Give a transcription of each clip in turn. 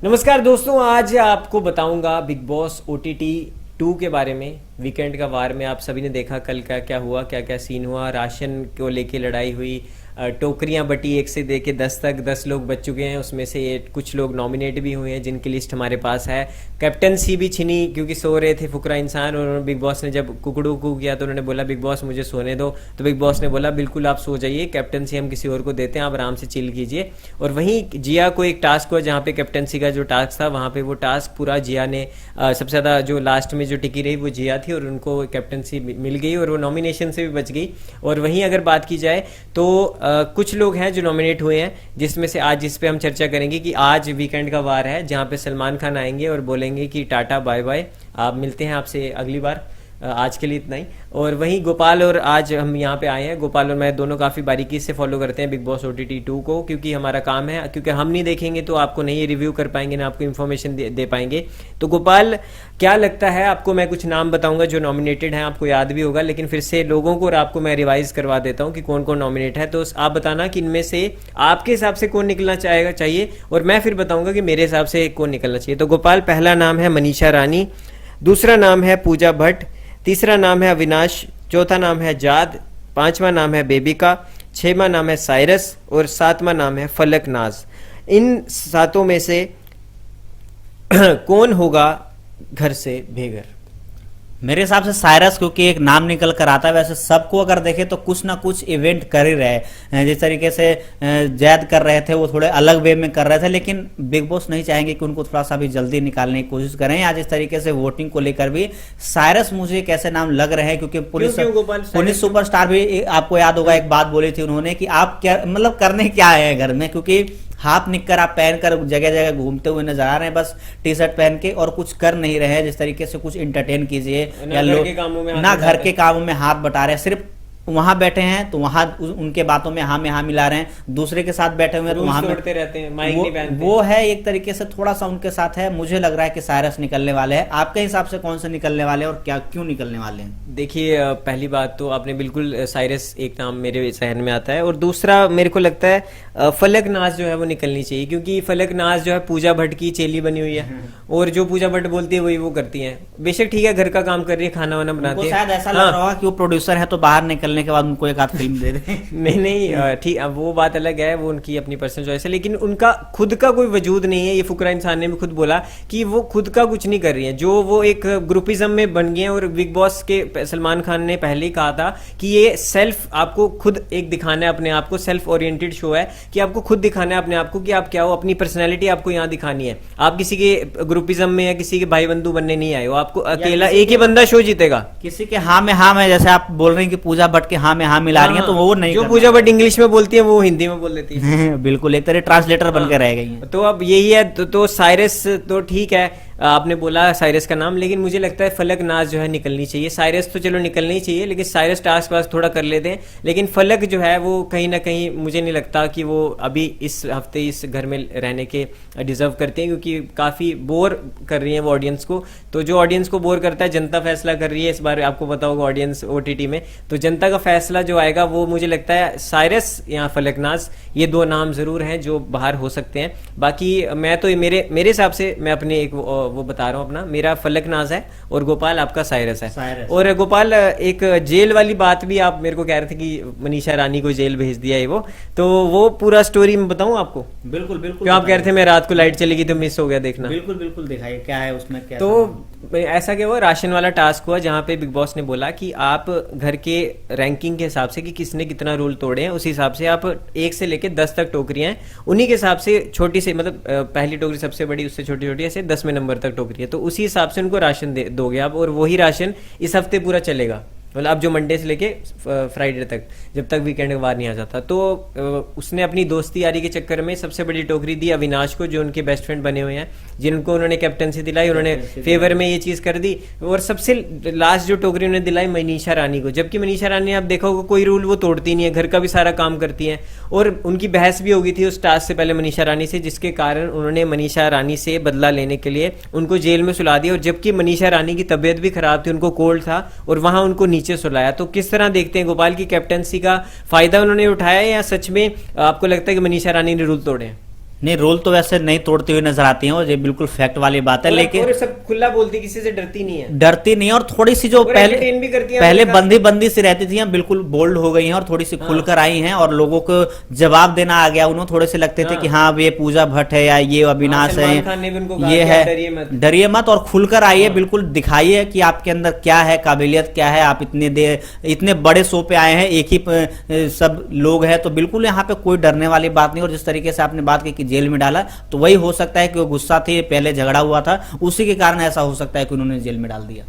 नमस्कार दोस्तों, आज आपको बताऊंगा बिग बॉस OTT 2 के बारे में। वीकेंड का वार में आप सभी ने देखा कल का क्या हुआ, क्या क्या सीन हुआ। राशन को लेके लड़ाई हुई, टोकरियां बटी 1 से दे के 10 तक 10 लोग बच चुके हैं। उसमें से कुछ लोग नॉमिनेट भी हुए हैं जिनकी लिस्ट हमारे पास है। कैप्टनसी भी छिनी क्योंकि सो रहे थे फुकरा इंसान, और बिग बॉस ने जब कुकड़ू कू किया तो उन्होंने बोला बिग बॉस मुझे सोने दो, तो बिग बॉस ने बोला बिल्कुल आप सो जाइए, कैप्टनसी हम किसी और को देते हैं, आप आराम से चिल कीजिए। और वहीं जिया को एक टास्क हुआ जहाँ पे कैप्टनसी का जो टास्क था वहाँ पे वो टास्क पूरा जिया ने सबसे ज़्यादा जो लास्ट में जो टिकी रही वो जिया थी, और उनको कैप्टनसी मिल गई और वो नॉमिनेशन से भी बच गई। और वहीं अगर बात की जाए तो कुछ लोग हैं जो नॉमिनेट हुए हैं, जिसमें से आज जिस पे हम चर्चा करेंगे कि आज वीकेंड का वार है जहाँ पे सलमान खान आएंगे और बोलेंगे कि टाटा बाय बाय, आप मिलते हैं आपसे अगली बार, आज के लिए इतना ही। और वहीं गोपाल और आज हम यहाँ पे आए हैं, गोपाल और मैं दोनों काफ़ी बारीकी से फॉलो करते हैं बिग बॉस OTT 2 को, क्योंकि हमारा काम है, क्योंकि हम नहीं देखेंगे तो आपको नहीं रिव्यू कर पाएंगे ना आपको इन्फॉर्मेशन दे पाएंगे। तो गोपाल, क्या लगता है आपको? मैं कुछ नाम बताऊंगा जो नॉमिनेटेड हैं, आपको याद भी होगा, लेकिन फिर से लोगों को और आपको मैं रिवाइज करवा देता हूँ कि कौन कौन नॉमिनेट है। तो आप बताना कि इनमें से आपके हिसाब से कौन निकलना चाहिए, और मैं फिर बताऊंगा कि मेरे हिसाब से कौन निकलना चाहिए। तो गोपाल, पहला नाम है मनीषा रानी, दूसरा नाम है पूजा भट्ट, तीसरा नाम है अविनाश, चौथा नाम है जाद, पांचवा नाम है बेबिका, छठवां नाम है साइरस और सातवां नाम है फलक नाज। इन सातों में से कौन होगा घर से बेघर? मेरे हिसाब से साइरस, क्योंकि एक नाम निकल कर आता है। वैसे सबको अगर देखें तो कुछ ना कुछ इवेंट कर ही रहे हैं, जिस तरीके से जैद कर रहे थे वो थोड़े अलग वे में कर रहे थे, लेकिन बिग बॉस नहीं चाहेंगे कि उनको थोड़ा सा भी जल्दी निकालने की कोशिश करें। आज इस तरीके से वोटिंग को लेकर भी साइरस मुझे एक ऐसे नाम लग रहे हैं, क्योंकि पुलिस सुपरस्टार भी, आपको याद होगा एक बात बोली थी उन्होंने कि आप क्या मतलब करने क्या है घर में, क्योंकि हाफ निक्कर आप पहनकर जगह जगह घूमते हुए नजर आ रहे हैं, बस टी शर्ट पहन के, और कुछ कर नहीं रहे हैं। जिस तरीके से कुछ इंटरटेन कीजिए, या लोग ना घर के कामों में हाथ बटा रहे हैं, सिर्फ वहां बैठे हैं तो वहां उनके बातों में हाँ मिला रहे हैं, दूसरे के साथ बैठे हुए हैं तो वहां रहते हैं, माइक नहीं पहनते। वो है एक तरीके से थोड़ा सा उनके साथ है। मुझे लग रहा है कि साइरस निकलने वाले हैं। आपके हिसाब से कौन से निकलने वाले हैं और क्या क्यों निकलने वाले हैं? देखिए, पहली बात तो आपने बिल्कुल, साइरस एक नाम मेरे जहन में आता है, और दूसरा मेरे को लगता है फलक नाज जो है वो निकलनी चाहिए, क्योंकि फलक नाज जो है पूजा भट्ट की चेली बनी हुई है, और जो पूजा भट्ट बोलती है वही वो करती है। बेशक ठीक है, घर का काम कर रही है, खाना वाना बनाती है, शायद ऐसा लग रहा होगा कि वो प्रोड्यूसर है तो बाहर निकलने के बाद उनको एक आध फिल्म दे दे। नहीं, ठीक, अब वो बात अलग है, वो उनकी अपनी पर्सनल चॉइस है, लेकिन उनका खुद का कोई वजूद नहीं है। ये फुकरा इंसान ने भी खुद बोला कि वो खुद का कुछ नहीं कर रही है, जो वो एक ग्रुपिज्म में बन गए हैं। और बिग बॉस के सलमान खान ने पहले ही कहा था कि ये सेल्फ, आपको खुद एक दिखाना है अपने आप को, सेल्फ ओरिएंटेड शो है कि आपको खुद दिखाना है अपने आप को कि आप क्या हो, अपनी पर्सनैलिटी आपको यहाँ दिखानी है। आप किसी के ग्रुपिज्म में या किसी के भाई बंधु बनने नहीं आए हो, आपको अकेला एक ही बंदा शो जीतेगा। किसी के हाँ में हाँ में, जैसे आप बोल रहे हैं कि पूजा भट्ट के हाँ में हाँ मिला रही है, तो वो नहीं, जो पूजा भट्ट इंग्लिश में बोलती है वो हिंदी में बोल देती है। बिल्कुल, एक तरह ट्रांसलेटर बनकर रह गई है। तो अब यही है, तो साइरस तो ठीक है, आपने बोला साइरस का नाम, लेकिन मुझे लगता है फलक नाज जो है निकलनी चाहिए। साइरस तो चलो निकलनी चाहिए, लेकिन साइरस टास्क वास्क थोड़ा कर लेते हैं, लेकिन फलक जो है वो कहीं ना कहीं मुझे नहीं लगता कि वो अभी इस हफ्ते इस घर में रहने के डिजर्व करते हैं, क्योंकि काफ़ी बोर कर रही है वो ऑडियंस को। तो जो ऑडियंस को बोर करता है, जनता फैसला कर रही है इस बार, आपको पता होगा ऑडियंस OTT में, तो जनता का फैसला जो आएगा वो मुझे लगता है साइरस या फलक नाज, ये दो नाम जरूर हैं जो बाहर हो सकते हैं। बाकी मैं तो मेरे हिसाब से, मैं अपने एक वो बता रहा हूँ अपना, मेरा फलक नाज है और गोपाल आपका साइरस है। और गोपाल, एक जेल वाली बात भी आप मेरे को कह रहे थे कि मनीषा रानी को जेल भेज दिया है वो पूरा स्टोरी मैं बताऊं आपको? बिल्कुल बिल्कुल। क्यों आप कह रहे थे मैं रात को लाइट चली गई तो मिस हो गया देखना? बिल्कुल बिल्कुल, दिखाइए क्या है उसमें, क्या तो ऐसा क्या हुआ, राशन वाला टास्क हुआ जहाँ पे बिग बॉस ने बोला कि आप घर के रैंकिंग के हिसाब से कि किसने कितना रूल तोड़े हैं, उस हिसाब से आप 1 से लेके 10 तक टोकरियां हैं, उन्हीं के हिसाब से छोटी से, मतलब पहली टोकरी सबसे बड़ी, उससे छोटी छोटी, ऐसे 10वें नंबर तक टोकरी है, तो उसी हिसाब से उनको राशन दोगे आप, और वही राशन इस हफ्ते पूरा चलेगा, मतलब अब जो मंडे से लेके फ्राइडे तक, जब तक वीकेंड का वार नहीं आ जाता। तो उसने अपनी दोस्ती यारी के चक्कर में सबसे बड़ी टोकरी दी अविनाश को, जो उनके बेस्ट फ्रेंड बने हुए हैं, जिनको उन्होंने कैप्टनसी दिलाई, उन्होंने फेवर में ये चीज़ कर दी। और सबसे लास्ट जो टोकरी उन्होंने दिलाई मनीषा रानी को, जबकि मनीषा रानी आप देखा होगा कोई रूल वो तोड़ती नहीं है, घर का भी सारा काम करती हैं। और उनकी बहस भी हो गई थी उस टास्क से पहले मनीषा रानी से, जिसके कारण उन्होंने मनीषा रानी से बदला लेने के लिए उनको जेल में सुला दिया। और जबकि मनीषा रानी की तबीयत भी खराब थी, उनको कोल्ड था, और वहां उनको नीचे सुलाया। तो किस तरह देखते हैं गोपाल की कैप्टनसी का फायदा उन्होंने उठाया, या सच में आपको लगता है कि मनीषा रानी ने रूल तोड़े हैं? नहीं, रोल तो वैसे नहीं तोड़ते हुए नजर आती हैं, और ये बिल्कुल फैक्ट वाली बात है, लेकिन और सब खुला बोलती, किसी से डरती नहीं है, डरती नहीं है, और थोड़ी सी जो और पहले entertain भी करती हैं, पहले हमने कहा। बंदी बंदी सी रहती थी, हम बिल्कुल बोल्ड हो गई हैं और थोड़ी सी खुलकर आई हैं, और लोगों को जवाब देना आ गया। उन्होंने थोड़े से लगते थे कि हाँ अब ये पूजा भट्ट है या ये अविनाश सलमान खान ने भी उनको कहा ये कि है, आप डरिए मत। डरिए मत, और खुलकर आइए, बिल्कुल दिखाइए कि आपके अंदर क्या है, काबिलियत क्या है, आप इतने देर इतने बड़े शो पे आए हैं, एक ही सब लोग हैं, तो बिल्कुल यहाँ पे कोई डरने वाली बात नहीं। और जिस तरीके से आपने बात की कि जेल में डाला, तो वही हो सकता है कि वो गुस्सा थी, पहले झगड़ा हुआ था, उसी के कारण ऐसा हो सकता है कि उन्होंने जेल में डाल दिया।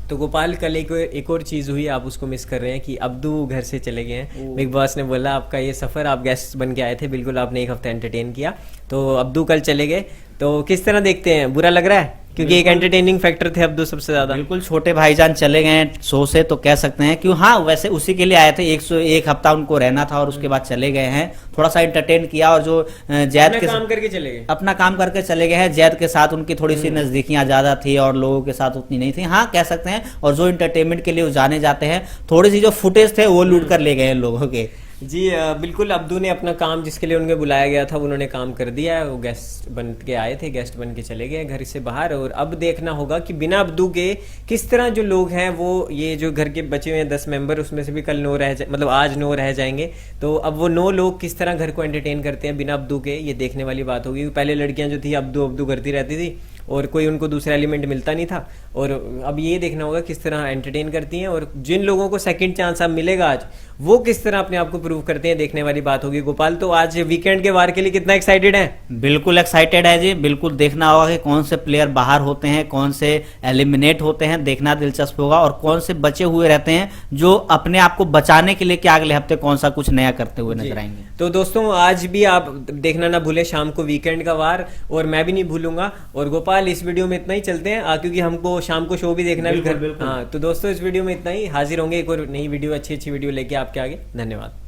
तो गोपाल, कल एक और चीज हुई, आप उसको मिस कर रहे हैं कि अब्दू घर से चले गए हैं। बिग बॉस ने बोला आपका ये सफर, आप गेस्ट बन के आए थे, बिल्कुल आपने एक हफ्ता एंटरटेन किया, तो अब्दू कल चले गए, तो किस तरह देखते हैं, बुरा लग रहा है? क्योंकि एक एंटरटेनिंग फैक्टर थे अब्दू सबसे ज्यादा। बिल्कुल, छोटे भाईजान चले गए हैं शो से, तो कह सकते हैं कि हाँ वैसे उसी के लिए आए थे, एक हफ्ता उनको रहना था और उसके बाद चले गए हैं, थोड़ा सा एंटरटेन किया, और जो जैद के काम करके चले गए, अपना काम करके चले गए हैं। जैद के साथ उनकी थोड़ी सी नजदीकियां ज्यादा थी और लोगों के साथ उतनी नहीं थी, हाँ कह सकते हैं। और जो एंटरटेनमेंट के लिए वो जाने जाते हैं, थोड़ी सी जो फुटेज थे वो लूट कर ले गए हैं लोगों के। जी बिल्कुल, अब्दू ने अपना काम जिसके लिए उन्हें बुलाया गया था उन्होंने काम कर दिया है, वो गेस्ट बन के आए थे, गेस्ट बन के चले गए घर से बाहर। और अब देखना होगा कि बिना अब्दू के किस तरह जो लोग हैं वो, ये जो घर के बचे हुए हैं 10 मेंबर, उसमें से भी कल 9 मतलब आज 9 रह जाएंगे, तो अब वो 9 लोग किस तरह घर को एंटरटेन करते हैं बिना अब्दू के, ये देखने वाली बात होगी। पहले लड़कियां जो थी अब्दू अब्दू करती रहती थी और कोई उनको दूसरा एलिमेंट मिलता नहीं था, और अब ये देखना होगा किस तरह एंटरटेन करती हैं, और जिन लोगों को सेकंड चांस अब मिलेगा आज, वो किस तरह अपने आप को प्रूव करते हैं, देखने वाली बात होगी। गोपाल, तो आज वीकेंड के वार के लिए कितना एक्साइटेड है? बिल्कुल एक्साइटेड है जी, बिल्कुल देखना होगा कि कौन से प्लेयर बाहर होते हैं, कौन से एलिमिनेट होते हैं, देखना दिलचस्प होगा, और कौन से बचे हुए रहते हैं जो अपने आप को बचाने के लिए कि अगले हफ्ते कौन सा कुछ नया करते हुए नजर आएंगे। तो दोस्तों, आज भी आप देखना ना भूलें शाम को वीकेंड का वार, और मैं भी नहीं भूलूंगा। और गोपाल, इस वीडियो में इतना ही, चलते हैं क्योंकि हमको शाम को शो भी देखना है घर। हाँ, तो दोस्तों इस वीडियो में इतना ही, हाजिर होंगे एक और नई वीडियो, अच्छी वीडियो लेके आपके आगे। धन्यवाद।